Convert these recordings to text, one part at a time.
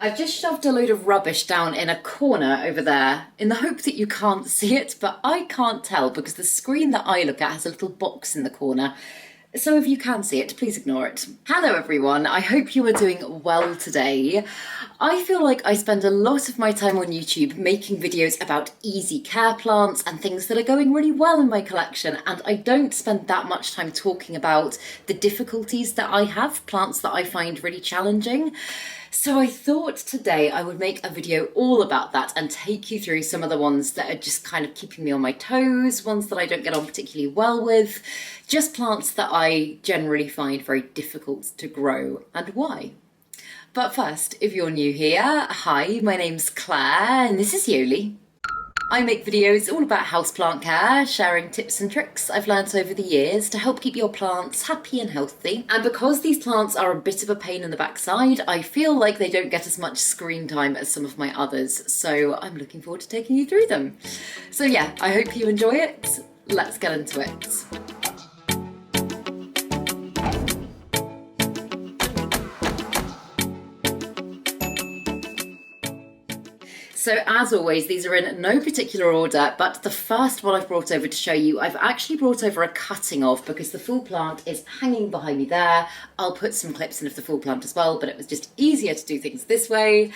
I've just shoved a load of rubbish down in a corner over there in the hope that you can't see it, but I can't tell because the screen that I look at has a little box in the corner. So if you can see it, please ignore it. Hello everyone, I hope you are doing well today. I feel like I spend a lot of my time on YouTube making videos about easy care plants and things that are going really well in my collection, and I don't spend that much time talking about the difficulties that I have, plants that I find really challenging. So I thought today I would make a video all about that and take you through some of the ones that are just kind of keeping me on my toes, ones that I don't get on particularly well with, just plants that I generally find very difficult to grow and why. But first, if you're new here, hi, my name's Claire and this is Yoli. I make videos all about houseplant care, sharing tips and tricks I've learnt over the years to help keep your plants happy and healthy. And because these plants are a bit of a pain in the backside, I feel like they don't get as much screen time as some of my others, so I'm looking forward to taking you through them. So yeah, I hope you enjoy it. Let's get into it. So as always, these are in no particular order, but the first one I've brought over to show you, I've actually brought over a cutting of because the full plant is hanging behind me there. I'll put some clips in of the full plant as well, but it was just easier to do things this way.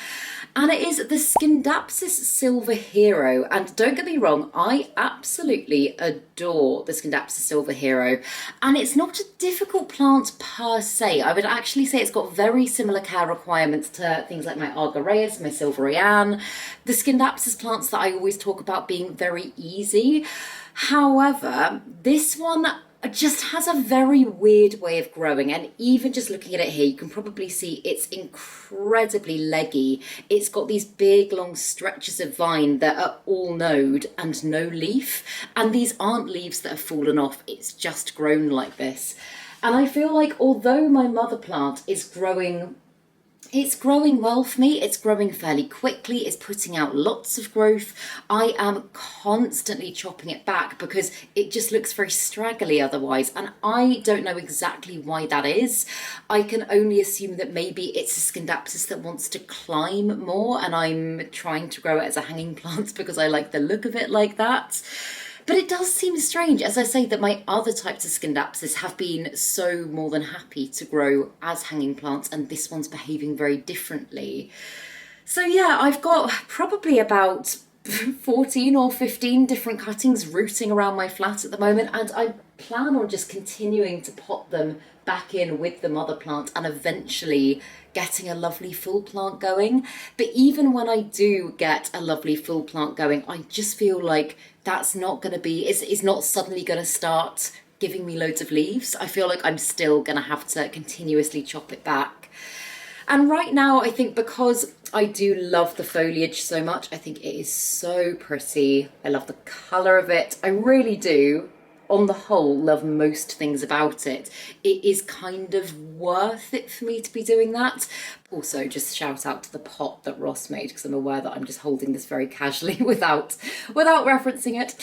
And it is the Scindapsus Silver Hero. And don't get me wrong, I absolutely adore the Scindapsus Silver Hero. And it's not a difficult plant per se. I would actually say it's got very similar care requirements to things like my Argyreas, my Silverian, the Scindapsus plants that I always talk about being very easy. However, this one just has a very weird way of growing, and even just looking at it here, you can probably see it's incredibly leggy. It's got these big long stretches of vine that are all node and no leaf, and these aren't leaves that have fallen off, it's just grown like this. And I feel like although my mother plant is growing, it's growing well for me, it's growing fairly quickly, it's putting out lots of growth, I am constantly chopping it back because it just looks very straggly otherwise, and I don't know exactly why that is. I can only assume that maybe it's a Scindapsus that wants to climb more and I'm trying to grow it as a hanging plant because I like the look of it like that. But it does seem strange, as I say, that my other types of Scindapsus have been so more than happy to grow as hanging plants, and this one's behaving very differently. So yeah, I've got probably about 14 or 15 different cuttings rooting around my flat at the moment, and I plan on just continuing to pot them back in with the mother plant and eventually getting a lovely full plant going. But even when I do get a lovely full plant going, I just feel like that's not going to be, it's not suddenly going to start giving me loads of leaves. I feel like I'm still going to have to continuously chop it back. And right now, I think because I do love the foliage so much, I think it is so pretty. I love the colour of it. I really do, on the whole, love most things about it. It is kind of worth it for me to be doing that. Also, just shout out to the pot that Ross made, because I'm aware that I'm just holding this very casually without referencing it.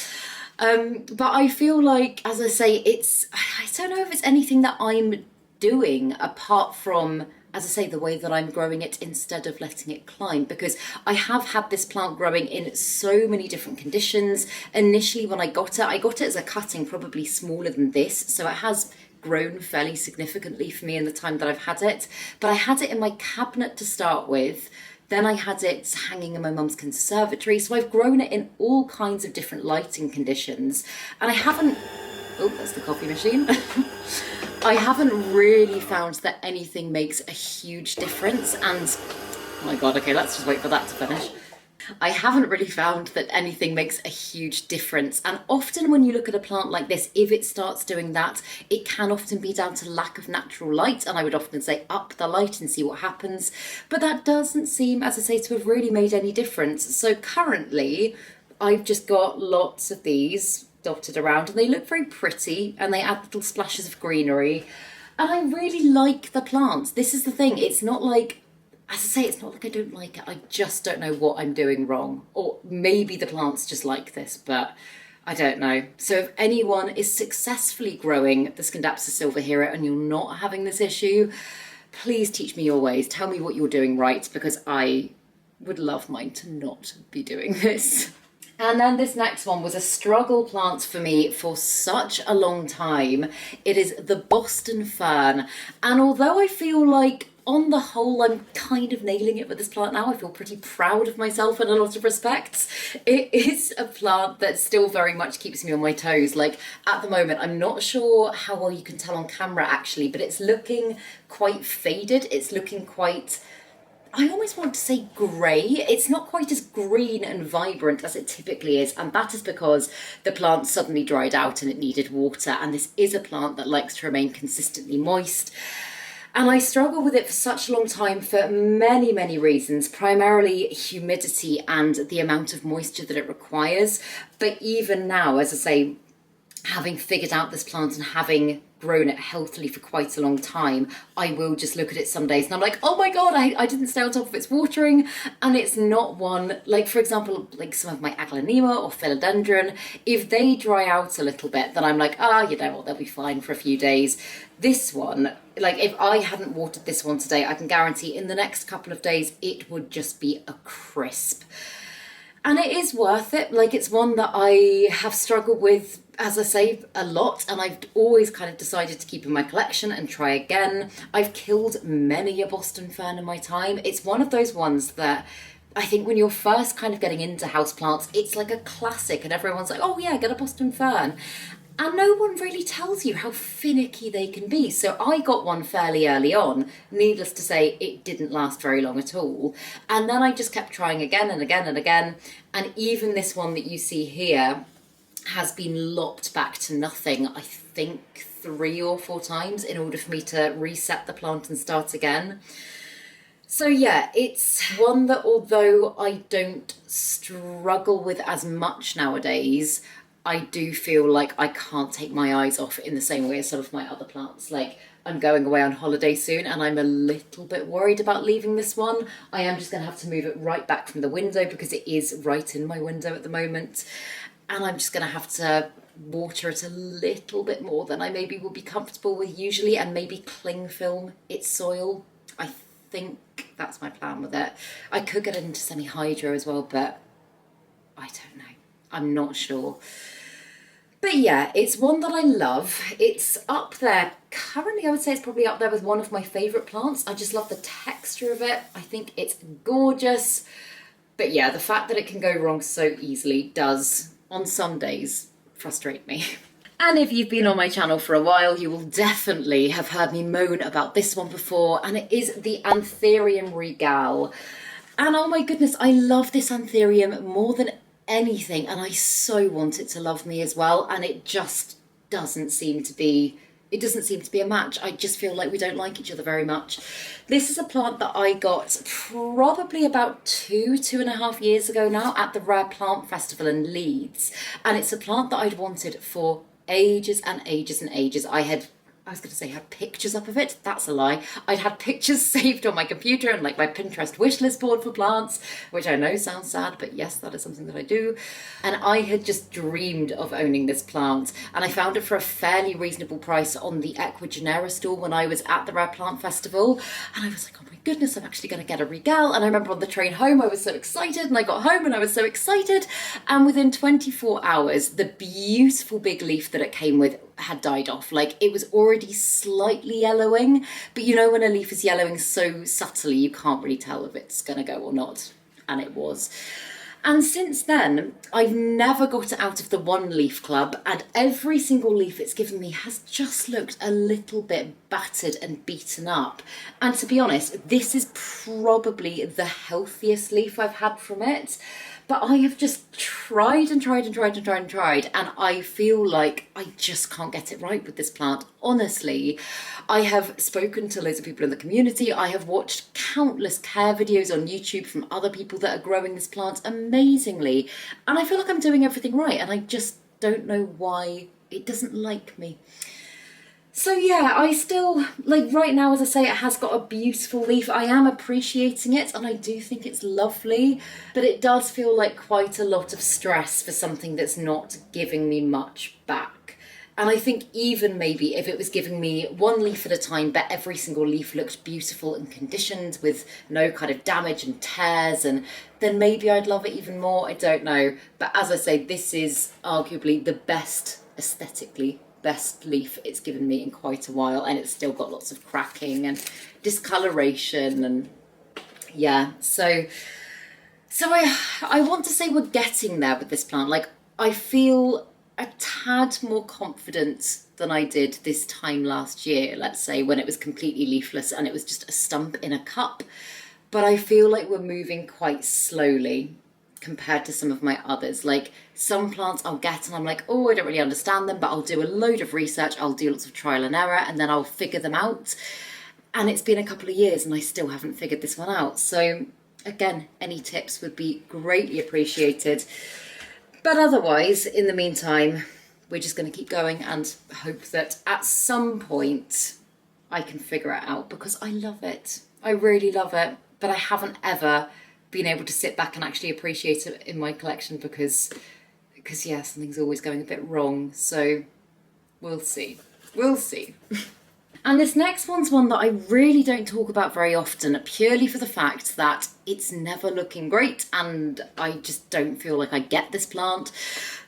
But I feel like, as I say, I don't know if it's anything that I'm doing apart from, as I say, the way that I'm growing it instead of letting it climb, because I have had this plant growing in so many different conditions. Initially when I got it as a cutting probably smaller than this, so it has grown fairly significantly for me in the time that I've had it. But I had it in my cabinet to start with, then I had it hanging in my mum's conservatory, so I've grown it in all kinds of different lighting conditions, and I haven't, oh, that's the coffee machine. I haven't really found that anything makes a huge difference, and oh my god, okay, let's just wait for that to finish. I haven't really found that anything makes a huge difference, and often when you look at a plant like this, if it starts doing that, it can often be down to lack of natural light, and I would often say up the light and see what happens, but that doesn't seem, as I say, to have really made any difference. So currently I've just got lots of these dotted around, and they look very pretty and they add little splashes of greenery, and I really like the plants. This is the thing, it's not like, as I say, it's not like I don't like it, I just don't know what I'm doing wrong, or maybe the plants just like this, but I don't know. So if anyone is successfully growing the Scindapsus Silver Hero and you're not having this issue, please teach me your ways. Tell me what you're doing right, because I would love mine to not be doing this. And then this next one was a struggle plant for me for such a long time. It is the Boston fern. And although I feel like on the whole, I'm kind of nailing it with this plant now. I feel pretty proud of myself in a lot of respects. It is a plant that still very much keeps me on my toes. Like at the moment, I'm not sure how well you can tell on camera actually, but it's looking quite faded. It's looking quite, I almost want to say grey. It's not quite as green and vibrant as it typically is, and that is because the plant suddenly dried out and it needed water, and this is a plant that likes to remain consistently moist. And I struggled with it for such a long time for many, many reasons, primarily humidity and the amount of moisture that it requires. But even now, as I say, having figured out this plant and having grown it healthily for quite a long time, I will just look at it some days and I'm like, oh my God, I didn't stay on top of its watering. And it's not one, like for example, like some of my aglaonema or philodendron, if they dry out a little bit, then I'm like, you know what, they'll be fine for a few days. This one, like if I hadn't watered this one today, I can guarantee in the next couple of days, it would just be a crisp. And it is worth it. Like it's one that I have struggled with, as I say, a lot, and I've always kind of decided to keep in my collection and try again. I've killed many a Boston fern in my time. It's one of those ones that I think when you're first kind of getting into houseplants, it's like a classic and everyone's like, oh yeah, get a Boston fern. And no one really tells you how finicky they can be. So I got one fairly early on. Needless to say, it didn't last very long at all. And then I just kept trying again and again and again. And even this one that you see here has been lopped back to nothing, I think 3 or 4 times in order for me to reset the plant and start again. So yeah, it's one that although I don't struggle with as much nowadays, I do feel like I can't take my eyes off it in the same way as some of my other plants. Like I'm going away on holiday soon and I'm a little bit worried about leaving this one. I am just going to have to move it right back from the window because it is right in my window at the moment. And I'm just going to have to water it a little bit more than I maybe would be comfortable with usually, and maybe cling film its soil. I think that's my plan with it. I could get it into semi-hydro as well, but I don't know. I'm not sure. But yeah, it's one that I love. It's up there. Currently, I would say it's probably up there with one of my favourite plants. I just love the texture of it. I think it's gorgeous. But yeah, the fact that it can go wrong so easily does, on some days, frustrate me. And if you've been on my channel for a while, you will definitely have heard me moan about this one before, and it is the Anthurium regale. And oh my goodness, I love this Anthurium more than anything, and I so want it to love me as well, and it just doesn't seem to be a match. I just feel like we don't like each other very much. This is a plant that I got probably about 2.5 years ago now at the Rare Plant Festival in Leeds, and it's a plant that I'd wanted for ages and ages and ages. I was going to say had pictures up of it. That's a lie. I'd had pictures saved on my computer and like my Pinterest wishlist board for plants, which I know sounds sad, but yes, that is something that I do. And I had just dreamed of owning this plant, and I found it for a fairly reasonable price on the Equigenera store when I was at the Rare Plant Festival. And I was like, oh my goodness, I'm actually going to get a regale. And I remember on the train home, I was so excited, and I got home and I was so excited. And within 24 hours, the beautiful big leaf that it came with had died off. Like it was already slightly yellowing, but you know when a leaf is yellowing so subtly you can't really tell if it's gonna go or not, and it was. And since then I've never got it out of the one leaf club, and every single leaf it's given me has just looked a little bit battered and beaten up. And to be honest, this is probably the healthiest leaf I've had from it. But I have just tried and tried and tried and tried and tried, and I feel like I just can't get it right with this plant. Honestly, I have spoken to loads of people in the community. I have watched countless care videos on YouTube from other people that are growing this plant amazingly, and I feel like I'm doing everything right, and I just don't know why it doesn't like me. So yeah, I still, like right now, as I say, it has got a beautiful leaf. I am appreciating it and I do think it's lovely, but it does feel like quite a lot of stress for something that's not giving me much back. And I think even maybe if it was giving me one leaf at a time, but every single leaf looked beautiful and conditioned with no kind of damage and tears, and then maybe I'd love it even more. I don't know. But as I say, this is arguably the best, aesthetically best leaf it's given me in quite a while, and it's still got lots of cracking and discoloration, and yeah. So I want to say we're getting there with this plant. Like, I feel a tad more confident than I did this time last year, let's say, when it was completely leafless and it was just a stump in a cup. But I feel like we're moving quite slowly compared to some of my others. Like, some plants I'll get and I'm like, oh, I don't really understand them, but I'll do a load of research, I'll do lots of trial and error, and then I'll figure them out. And it's been a couple of years and I still haven't figured this one out. So again, any tips would be greatly appreciated. But otherwise, in the meantime, we're just going to keep going and hope that at some point I can figure it out, because I love it. I really love it. But I haven't ever been able to sit back and actually appreciate it in my collection because yeah, something's always going a bit wrong. So we'll see. We'll see. And this next one's one that I really don't talk about very often, purely for the fact that it's never looking great and I just don't feel like I get this plant.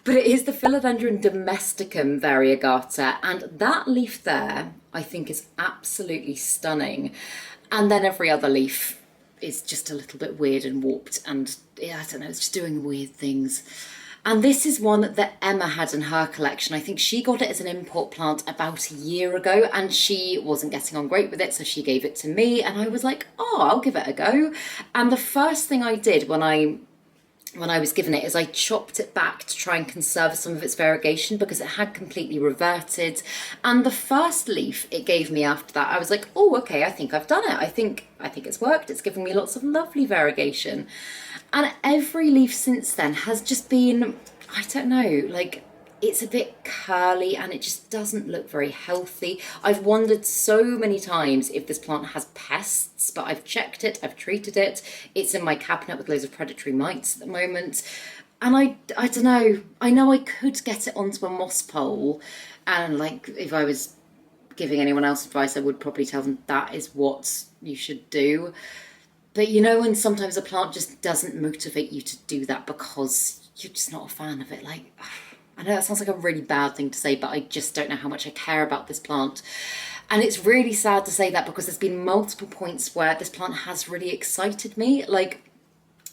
But it is the Philodendron domesticum variegata, and that leaf there I think is absolutely stunning. And then every other leaf is just a little bit weird and warped, and yeah, I don't know, it's just doing weird things. And this is one that Emma had in her collection. I think she got it as an import plant about a year ago and she wasn't getting on great with it, so she gave it to me and I was like, oh, I'll give it a go. And the first thing I did when I was given it is I chopped it back to try and conserve some of its variegation, because it had completely reverted. And the first leaf it gave me after that, I was like, oh, okay, I think I've done it. I think it's worked. It's given me lots of lovely variegation. And every leaf since then has just been, I don't know, like, it's a bit curly and it just doesn't look very healthy. I've wondered so many times if this plant has pests, but I've checked it, I've treated it. It's in my cabinet with loads of predatory mites at the moment. And I don't know, I know I could get it onto a moss pole, and like, if I was giving anyone else advice, I would probably tell them that is what you should do. But you know, when sometimes a plant just doesn't motivate you to do that because you're just not a fan of it. Like, I know that sounds like a really bad thing to say, but I just don't know how much I care about this plant. And it's really sad to say that, because there's been multiple points where this plant has really excited me. Like,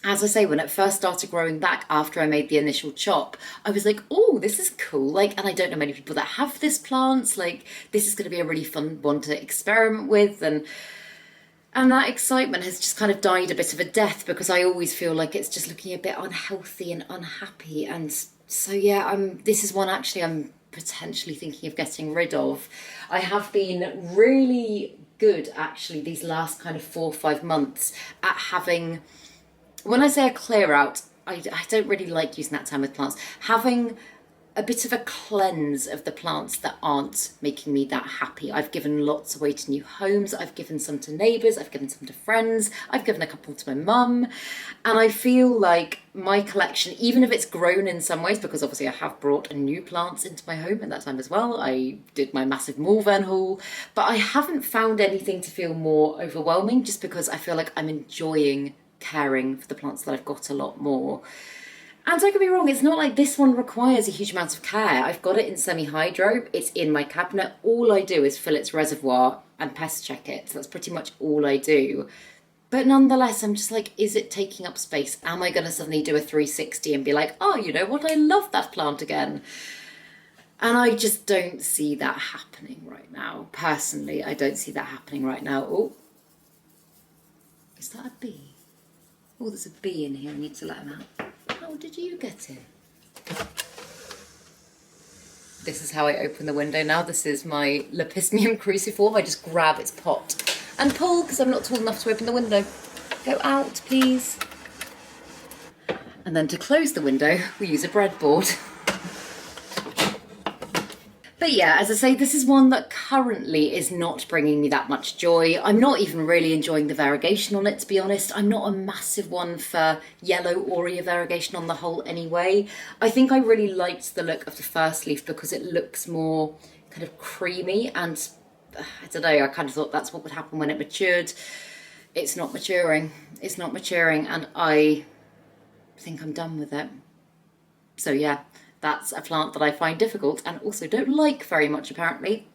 as I say, when it first started growing back after I made the initial chop, I was like, oh, this is cool. Like, and I don't know many people that have this plant. Like, this is going to be a really fun one to experiment with. And that excitement has just kind of died a bit of a death, because I always feel like it's just looking a bit unhealthy and unhappy. And so, yeah, this is one actually I'm potentially thinking of getting rid of. I have been really good, actually, these last kind of 4 or 5 months at having, when I say a clear out, I don't really like using that term with plants, having a bit of a cleanse of the plants that aren't making me that happy. I've given lots away to new homes, I've given some to neighbours, I've given some to friends, I've given a couple to my mum, and I feel like my collection, even if it's grown in some ways, because obviously I have brought new plants into my home at that time as well, I did my massive Malvern haul, but I haven't found anything to feel more overwhelming, just because I feel like I'm enjoying caring for the plants that I've got a lot more. And don't get me wrong, it's not like this one requires a huge amount of care. I've got it in semi-hydro, it's in my cabinet. All I do is fill its reservoir and pest check it. So that's pretty much all I do. But nonetheless, I'm just like, is it taking up space? Am I going to suddenly do a 360 and be like, oh, you know what, I love that plant again? And I just don't see that happening right now. Personally, I don't see that happening right now. Oh, is that a bee? Oh, there's a bee in here, I need to let him out. How did you get in? This is how I open the window now. This is my Lepismium cruciform. I just grab its pot and pull, because I'm not tall enough to open the window. Go out, please. And then to close the window, we use a breadboard. But yeah, as I say, this is one that currently is not bringing me that much joy. I'm not even really enjoying the variegation on it, to be honest. I'm not a massive one for yellow Aurea variegation on the whole anyway. I think I really liked the look of the first leaf because it looks more kind of creamy, and I don't know, I kind of thought that's what would happen when it matured. It's not maturing. It's not maturing, and I think I'm done with it. So yeah, that's a plant that I find difficult and also don't like very much, apparently.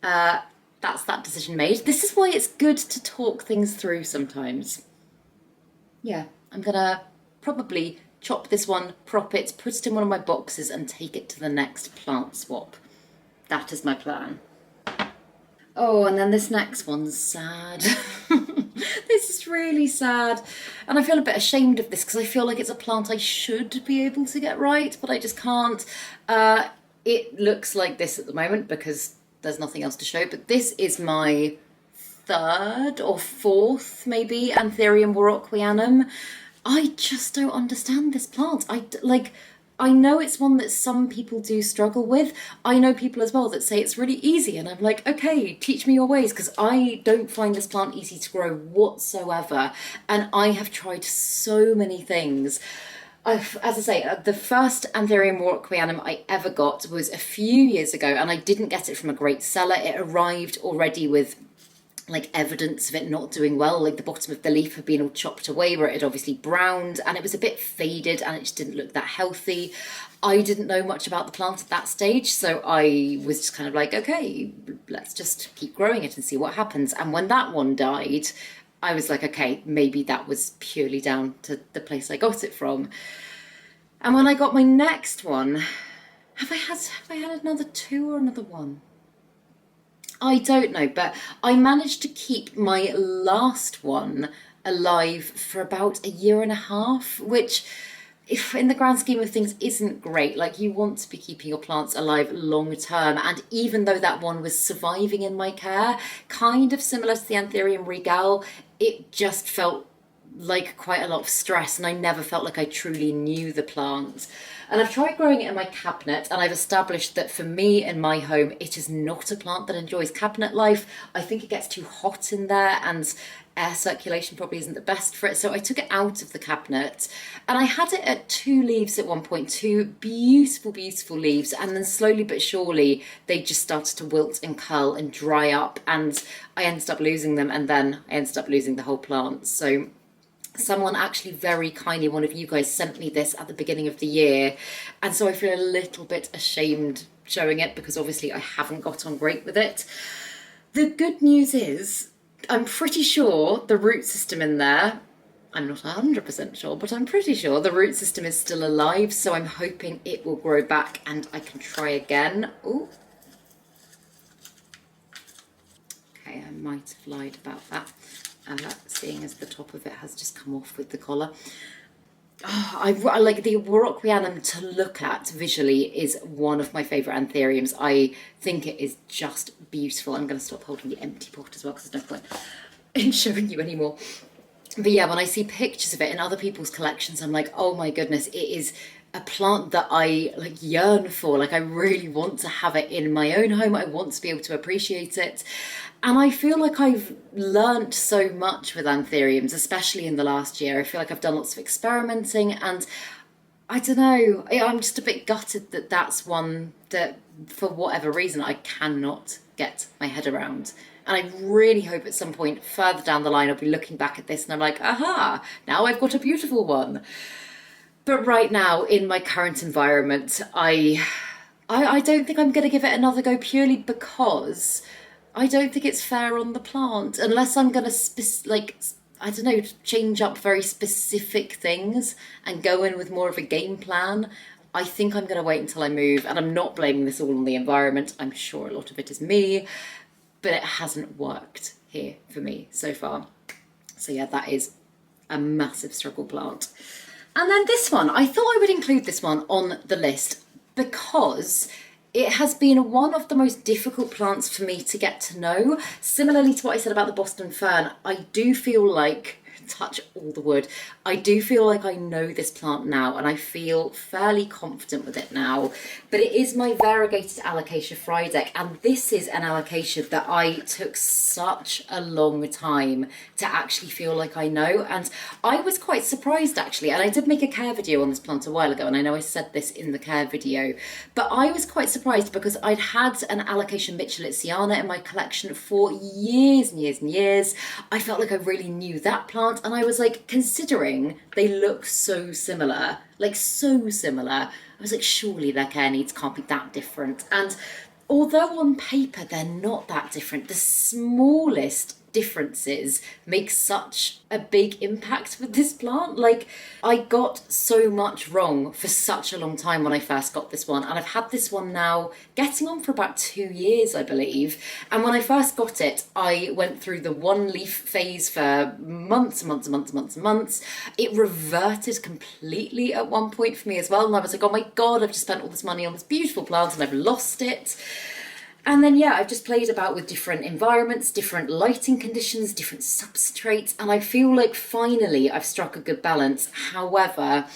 That's that decision made. This is why it's good to talk things through sometimes. Yeah, I'm gonna probably chop this one, prop it, put it in one of my boxes and take it to the next plant swap. That is my plan. Oh, and then this next one's sad. This is really sad. And I feel a bit ashamed of this because I feel like it's a plant I should be able to get right, but I just can't. It looks like this at the moment because there's nothing else to show, but this is my third or fourth, maybe, Anthurium warocqueanum. I just don't understand this plant. I know it's one that some people do struggle with. I know people as well that say it's really easy, and I'm like, okay, teach me your ways, because I don't find this plant easy to grow whatsoever, and I have tried so many things. As I say, the first Anthurium warocqueanum I ever got was a few years ago, and I didn't get it from a great seller. It arrived already with like evidence of it not doing well, like the bottom of the leaf had been all chopped away where it had obviously browned, and it was a bit faded and it just didn't look that healthy. I didn't know much about the plant at that stage, so I was just kind of like, okay, let's just keep growing it and see what happens. And when that one died, I was like, okay, maybe that was purely down to the place I got it from. And when I got my next one, have I had another two or another one? I don't know, but I managed to keep my last one alive for about a year and a half, which, if in the grand scheme of things, isn't great. Like, you want to be keeping your plants alive long term, and even though that one was surviving in my care, kind of similar to the Anthurium regale, it just felt like quite a lot of stress, and I never felt like I truly knew the plant. And I've tried growing it in my cabinet, and I've established that for me in my home, it is not a plant that enjoys cabinet life. I think it gets too hot in there, and air circulation probably isn't the best for it. So I took it out of the cabinet, and I had it at 2 leaves at one point, 2 beautiful, beautiful leaves. And then slowly but surely, they just started to wilt and curl and dry up, and I ended up losing them. And then I ended up losing the whole plant. So someone actually very kindly, one of you guys, sent me this at the beginning of the year, and so I feel a little bit ashamed showing it because obviously I haven't got on great with it. The good news is I'm pretty sure the root system in there, I'm not 100% sure, but I'm pretty sure the root system is still alive, so I'm hoping it will grow back and I can try again. Oh, okay, I might have lied about that. Seeing as the top of it has just come off with the collar. Oh, I like the warocqueanum to look at visually is one of my favourite anthuriums. I think it is just beautiful. I'm going to stop holding the empty pot as well because there's no point in showing you anymore. But yeah, when I see pictures of it in other people's collections, I'm like, oh my goodness, it is a plant that I like yearn for. Like, I really want to have it in my own home. I want to be able to appreciate it. And I feel like I've learnt so much with anthuriums, especially in the last year. I feel like I've done lots of experimenting, and I don't know, I'm just a bit gutted that that's one that, for whatever reason, I cannot get my head around. And I really hope at some point further down the line I'll be looking back at this and I'm like, aha, now I've got a beautiful one. But right now, in my current environment, I don't think I'm going to give it another go, purely because I don't think it's fair on the plant, unless I'm going to, change up very specific things and go in with more of a game plan. I think I'm going to wait until I move, and I'm not blaming this all on the environment. I'm sure a lot of it is me, but it hasn't worked here for me so far. So yeah, that is a massive struggle plant. And then this one, I thought I would include this one on the list because it has been one of the most difficult plants for me to get to know. Similarly to what I said about the Boston fern, I do feel like touch all the wood. I do feel like I know this plant now, and I feel fairly confident with it now. But it is my variegated Alocasia frydek, and this is an Alocasia that I took such a long time to actually feel like I know. And I was quite surprised actually, and I did make a care video on this plant a while ago, and I know I said this in the care video, but I was quite surprised because I'd had an Alocasia Mitchellitziana in my collection for years and years and years. I felt like I really knew that plant, and I was like, considering they look so similar, like so similar, I was like, surely their care needs can't be that different. And although on paper they're not that different, the smallest differences make such a big impact with this plant. Like, I got so much wrong for such a long time when I first got this one, and I've had this one now getting on for about 2 years, I believe. And when I first got it, I went through the one leaf phase for months and months and months and months and months. It reverted completely at one point for me as well, and I was like, oh my god, I've just spent all this money on this beautiful plant and I've lost it. And then, yeah, I've just played about with different environments, different lighting conditions, different substrates, and I feel like finally I've struck a good balance. However,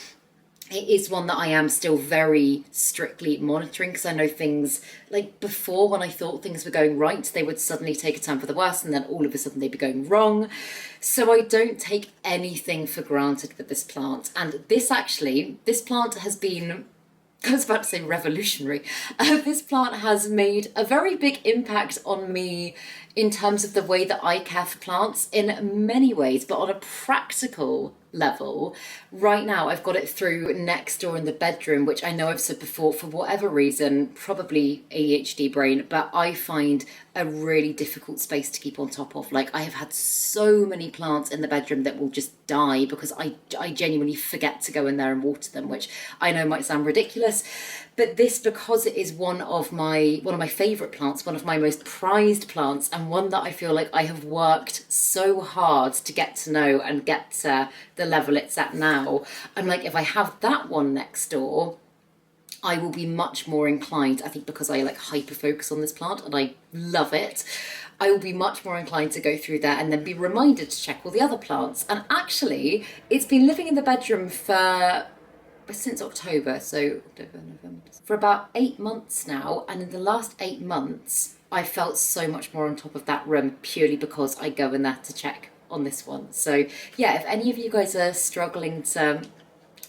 it is one that I am still very strictly monitoring, because I know things, like before when I thought things were going right, they would suddenly take a turn for the worse, and then all of a sudden they'd be going wrong. So I don't take anything for granted with this plant. And this plant has been, I was about to say revolutionary. This plant has made a very big impact on me in terms of the way that I care for plants in many ways, but on a practical level, right now I've got it through next door in the bedroom, which I know I've said before, for whatever reason, probably ADHD brain, but I find a really difficult space to keep on top of. Like, I have had so many plants in the bedroom that will just die because I genuinely forget to go in there and water them, which I know might sound ridiculous, but this, because it is one of my favourite plants, one of my most prized plants, and one that I feel like I have worked so hard to get to know and get to the level it's at now, I'm like, if I have that one next door, I will be much more inclined, I think because I like hyper focus on this plant and I love it, I will be much more inclined to go through there and then be reminded to check all the other plants. And actually, it's been living in the bedroom since October, so for about 8 months now, and in the last 8 months I felt so much more on top of that room purely because I go in there to check on this one. So yeah, if any of you guys are struggling to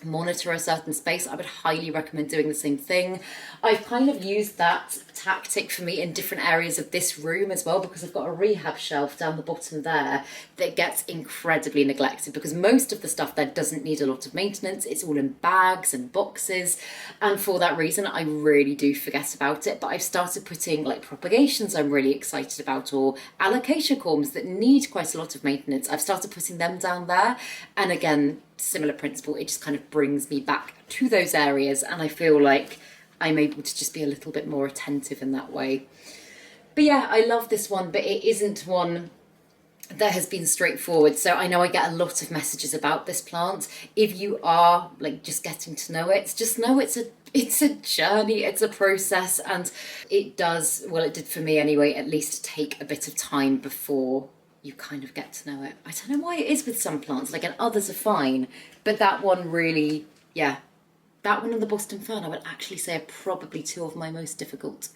monitor a certain space, I would highly recommend doing the same thing. I've kind of used that tactic for me in different areas of this room as well, because I've got a rehab shelf down the bottom there that gets incredibly neglected, because most of the stuff there doesn't need a lot of maintenance. It's all in bags and boxes, and for that reason I really do forget about it. But I've started putting like propagations I'm really excited about, or alocasia corms that need quite a lot of maintenance. I've started putting them down there, and again, similar principle, it just kind of brings me back to those areas, and I feel like I'm able to just be a little bit more attentive in that way. But yeah, I love this one, but it isn't one that has been straightforward. So I know I get a lot of messages about this plant. If you are like just getting to know it, just know it's a journey, it's a process, and it does, well, it did for me anyway, at least take a bit of time before you kind of get to know it. I don't know why it is with some plants, like, and others are fine, but that one really, yeah, that one and the Boston fern, I would actually say, are probably two of my most difficult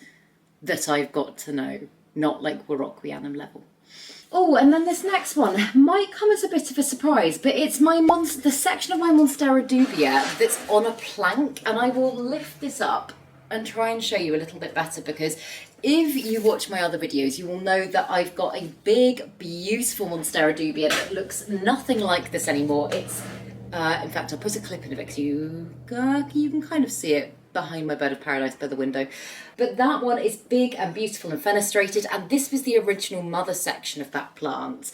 that I've got to know, not like warocqueanum level. Oh, and then this next one might come as a bit of a surprise, but it's the section of my Monstera dubia that's on a plank, and I will lift this up and try and show you a little bit better, because if you watch my other videos, you will know that I've got a big, beautiful Monstera dubia that looks nothing like this anymore. It's, in fact, I'll put a clip in of it so you can kind of see it behind my bird of paradise by the window. But that one is big and beautiful and fenestrated, and this was the original mother section of that plant.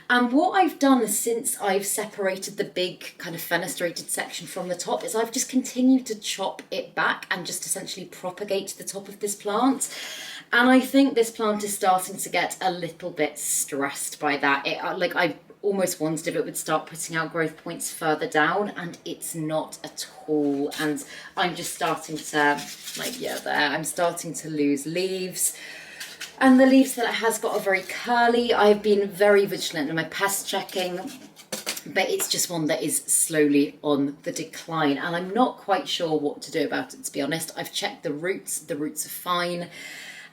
And what I've done since I've separated the big kind of fenestrated section from the top is I've just continued to chop it back and just essentially propagate the top of this plant. And I think this plant is starting to get a little bit stressed by that. I almost wondered if it would start putting out growth points further down, and it's not at all. And I'm just starting to, like, yeah, there, I'm starting to lose leaves. And the leaves that it has got are very curly. I've been very vigilant in my pest checking. but it's just one that is slowly on the decline, and I'm not quite sure what to do about it, to be honest. I've checked the roots are fine.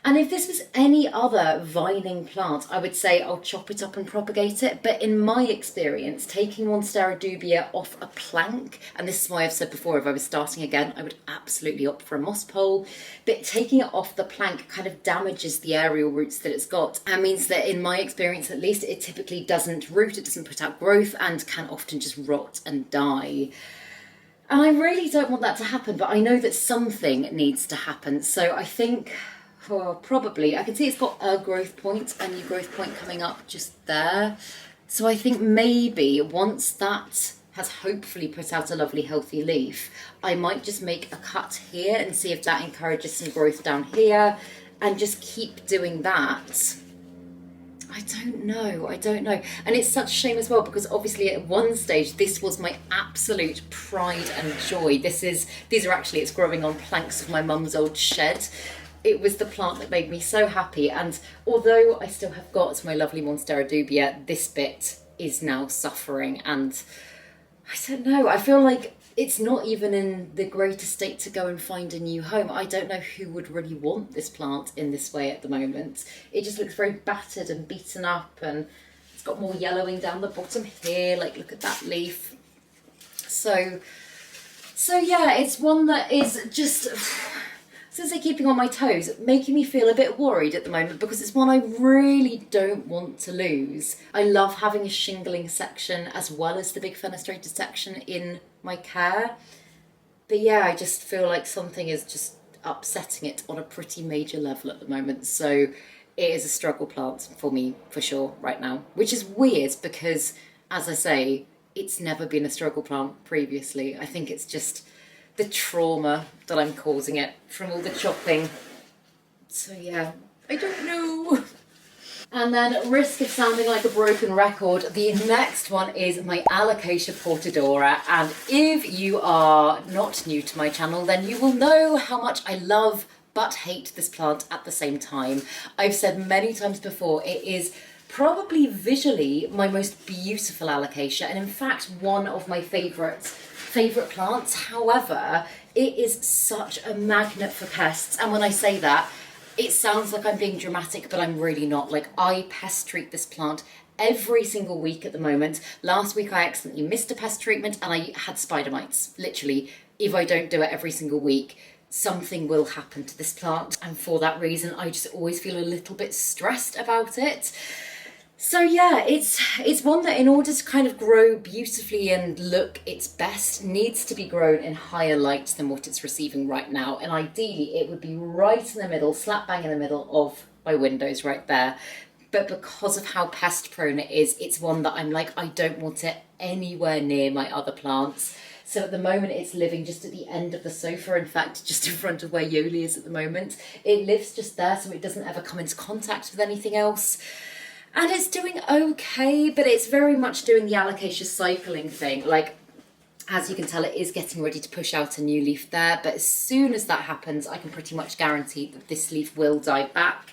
And if this was any other vining plant, I would say I'll chop it up and propagate it. But in my experience, taking Monstera dubia off a plank, and this is why I've said before, if I was starting again, I would absolutely opt for a moss pole. But taking it off the plank kind of damages the aerial roots that it's got, and means that in my experience at least, it typically doesn't root, it doesn't put out growth, and can often just rot and die. And I really don't want that to happen, but I know that something needs to happen. So I think... probably. I can see it's got a growth point, a new growth point coming up just there. So I think maybe once that has hopefully put out a lovely healthy leaf, I might just make a cut here and see if that encourages some growth down here, and just keep doing that. I don't know. And it's such a shame as well, because obviously at one stage this was my absolute pride and joy. It's growing on planks of my mum's old shed. It was the plant that made me so happy, and although I still have got my lovely Monstera dubia, this bit is now suffering, and I don't know, I feel like it's not even in the greatest state to go and find a new home. I don't know who would really want this plant in this way at the moment. It just looks very battered and beaten up, and it's got more yellowing down the bottom here, like look at that leaf. So yeah, it's one that is just... since they're keeping on my toes, making me feel a bit worried at the moment, because it's one I really don't want to lose. I love having a shingling section as well as the big fenestrated section in my care. But yeah, I just feel like something is just upsetting it on a pretty major level at the moment. So it is a struggle plant for me for sure right now, which is weird because, as I say, it's never been a struggle plant previously. I think it's just the trauma that I'm causing it from all the chopping. So yeah, I don't know. And then, at risk of sounding like a broken record, the next one is my Alocasia portodora. And if you are not new to my channel, then you will know how much I love but hate this plant at the same time. I've said many times before, it is probably visually my most beautiful Alocasia, and in fact one of my favourite plants. However, it is such a magnet for pests, and when I say that, it sounds like I'm being dramatic, but I'm really not. Like, I pest treat this plant every single week at the moment. Last week I accidentally missed a pest treatment and I had spider mites. Literally, if I don't do it every single week, something will happen to this plant, and for that reason I just always feel a little bit stressed about it. So yeah, it's one that in order to kind of grow beautifully and look its best needs to be grown in higher light than what it's receiving right now, and ideally it would be right in the middle, slap bang in the middle of my windows right there. But because of how pest prone it is, it's one that I'm like, I don't want it anywhere near my other plants. So at the moment it's living just at the end of the sofa, in fact just in front of where Yoli is at the moment. It lives just there so it doesn't ever come into contact with anything else. And it's doing okay, but it's very much doing the Alocasia cycling thing. Like, as you can tell, it is getting ready to push out a new leaf there, but as soon as that happens, I can pretty much guarantee that this leaf will die back.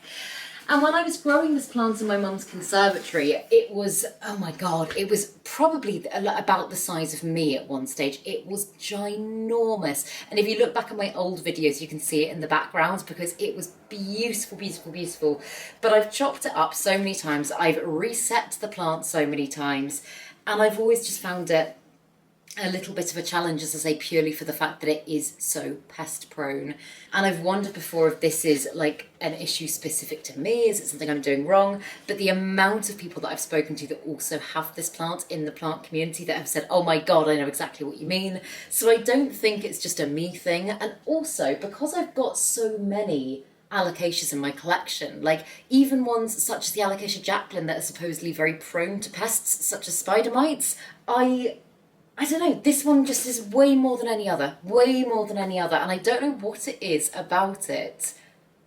And when I was growing this plant in my mum's conservatory, it was, oh my God, it was probably about the size of me at one stage. It was ginormous. And if you look back at my old videos, you can see it in the background because it was beautiful, beautiful, beautiful. But I've chopped it up so many times. I've reset the plant so many times. And I've always just found it a little bit of a challenge, as I say, purely for the fact that it is so pest prone. And I've wondered before if this is like an issue specific to me, is it something I'm doing wrong? But the amount of people that I've spoken to that also have this plant in the plant community that have said, oh my God, I know exactly what you mean. So I don't think it's just a me thing. And also because I've got so many Alocasias in my collection, like even ones such as the Alocasia Jacqueline that are supposedly very prone to pests such as spider mites, I don't know, this one just is way more than any other, and I don't know what it is about it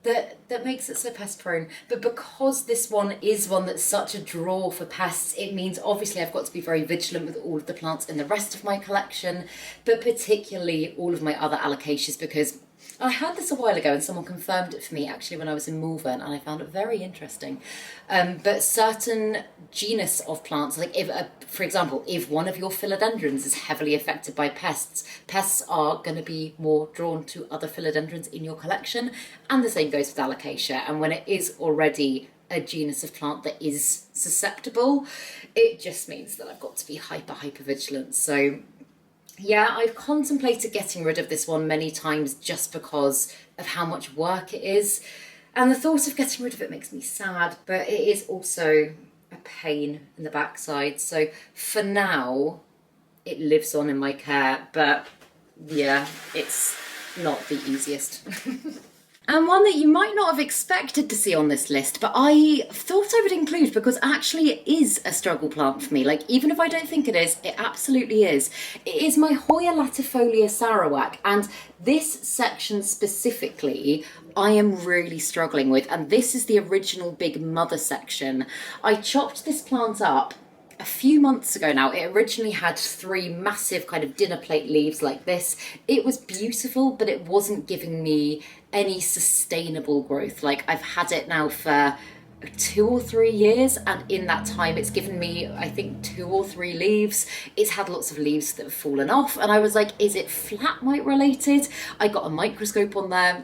that makes it so pest prone. But because this one is one that's such a draw for pests, it means obviously I've got to be very vigilant with all of the plants in the rest of my collection, but particularly all of my other Alocasias, because I heard this a while ago and someone confirmed it for me actually when I was in Malvern, and I found it very interesting. But certain genus of plants, like if, for example, if one of your philodendrons is heavily affected by pests, pests are going to be more drawn to other philodendrons in your collection, and the same goes with Alocasia. And when it is already a genus of plant that is susceptible, it just means that I've got to be hyper vigilant. So yeah, I've contemplated getting rid of this one many times just because of how much work it is. And the thought of getting rid of it makes me sad, but it is also a pain in the backside. So for now, it lives on in my care, but yeah, it's not the easiest. And one that you might not have expected to see on this list, but I thought I would include because actually it is a struggle plant for me. Like, even if I don't think it is, it absolutely is. It is my Hoya latifolia sarawak, and this section specifically I am really struggling with, and this is the original big mother section. I chopped this plant up a few months ago now. It originally had 3 massive kind of dinner plate leaves like this. It was beautiful, but it wasn't giving me any sustainable growth. Like, I've had it now for 2 or 3 years, and in that time it's given me, I think, 2 or 3 leaves. It's had lots of leaves that have fallen off, and I was like, is it flat mite related? I got a microscope on there,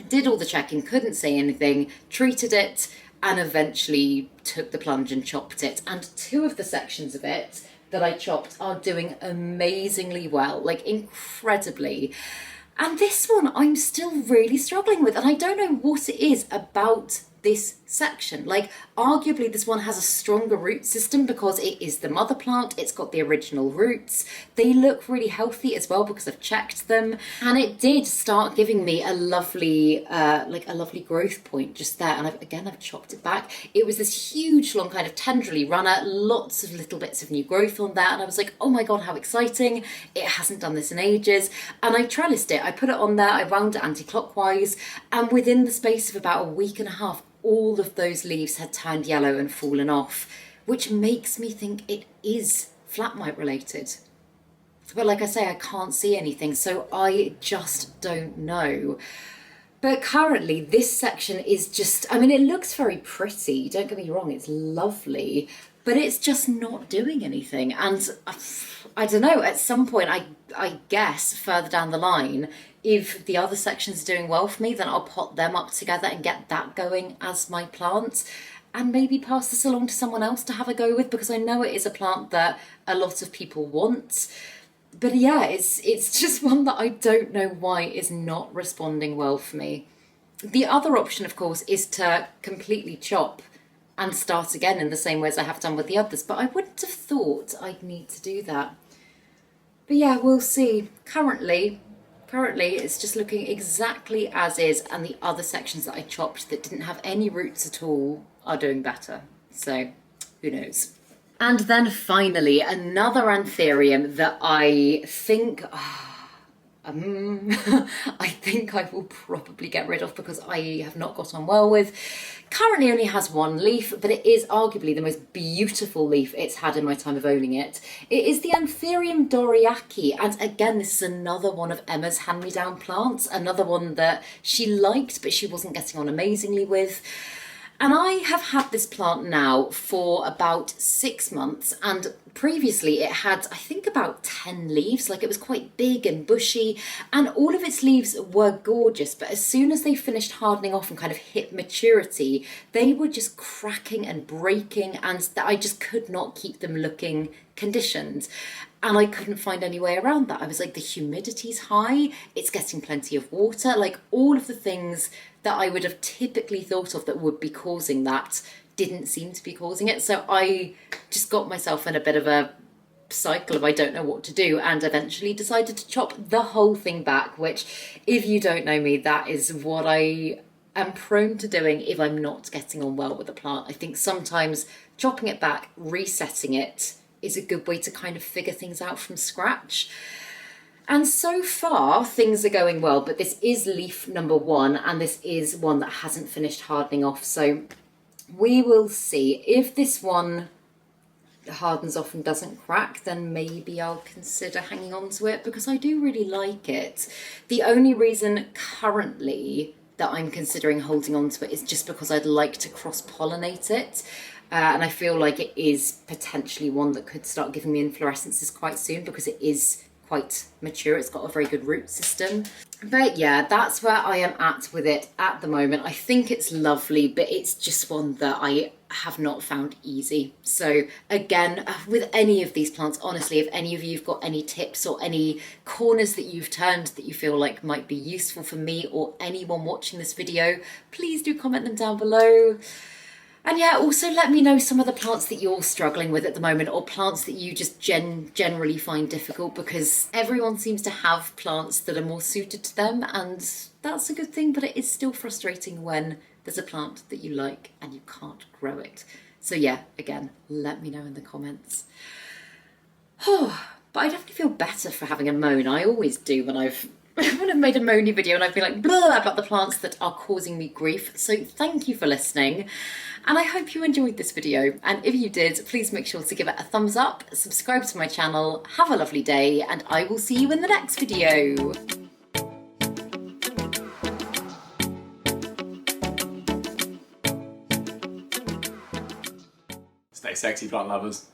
did all the checking, couldn't say anything, treated it, and eventually took the plunge and chopped it. And 2 of the sections of it that I chopped are doing amazingly well, like incredibly. And this one I'm still really struggling with, and I don't know what it is about this section. Like, arguably this one has a stronger root system because it is the mother plant, it's got the original roots. They look really healthy as well because I've checked them, and it did start giving me a lovely like a lovely growth point just there. And I've chopped it back. It was this huge long kind of tendrily runner, lots of little bits of new growth on there, and I was like, oh my god, how exciting. It hasn't done this in ages. And I trellised it, I put it on there, I wound it anti-clockwise, and within the space of about a week and a half, all of those leaves had turned yellow and fallen off, which makes me think it is flat mite related. But like I say, I can't see anything, so I just don't know. But currently this section is just, I mean, it looks very pretty, don't get me wrong, it's lovely, but it's just not doing anything. And I don't know, at some point, I guess further down the line, if the other section's doing well for me, then I'll pot them up together and get that going as my plant, and maybe pass this along to someone else to have a go with, because I know it is a plant that a lot of people want. But yeah, it's just one that I don't know why is not responding well for me. The other option, of course, is to completely chop and start again in the same way as I have done with the others, but I wouldn't have thought I'd need to do that. But yeah, we'll see. Currently it's just looking exactly as is, and the other sections that I chopped that didn't have any roots at all are doing better. So who knows? And then finally, another Anthurium that I think I think I will probably get rid of because I have not got on well with. Currently only has 1 leaf, but it is arguably the most beautiful leaf it's had in my time of owning it. It is the Anthurium dorayaki, and again, this is another one of Emma's hand-me-down plants, another one that she liked but she wasn't getting on amazingly with. And I have had this plant now for about 6 months, and previously it had, I think, about 10 leaves. Like, it was quite big and bushy, and all of its leaves were gorgeous, but as soon as they finished hardening off and kind of hit maturity, they were just cracking and breaking, and I just could not keep them looking conditioned. And I couldn't find any way around that. I was like, the humidity's high, it's getting plenty of water, like all of the things that I would have typically thought of that would be causing that didn't seem to be causing it. So I just got myself in a bit of a cycle of I don't know what to do, and eventually decided to chop the whole thing back, which, if you don't know me, that is what I am prone to doing if I'm not getting on well with a plant. I think sometimes chopping it back, resetting it, is a good way to kind of figure things out from scratch. And so far things are going well, but this is leaf number 1, and this is one that hasn't finished hardening off, so we will see if this one hardens off and doesn't crack, then maybe I'll consider hanging on to it, because I do really like it. The only reason currently that I'm considering holding on to it is just because I'd like to cross-pollinate it. And I feel like it is potentially one that could start giving me inflorescences quite soon, because it is quite mature. It's got a very good root system. But yeah, that's where I am at with it at the moment. I think it's lovely, but it's just one that I have not found easy. So again, with any of these plants, honestly, if any of you have got any tips or any corners that you've turned that you feel like might be useful for me or anyone watching this video, please do comment them down below. And yeah, also let me know some of the plants that you're struggling with at the moment, or plants that you just generally find difficult, because everyone seems to have plants that are more suited to them, and that's a good thing, but it is still frustrating when there's a plant that you like and you can't grow it. So yeah, again, let me know in the comments. Oh, but I definitely feel better for having a moan. I always do when I've made a moany video and I've been like blah about the plants that are causing me grief. So thank you for listening, and I hope you enjoyed this video. And if you did, please make sure to give it a thumbs up, subscribe to my channel, have a lovely day, and I will see you in the next video. Stay sexy, plant lovers.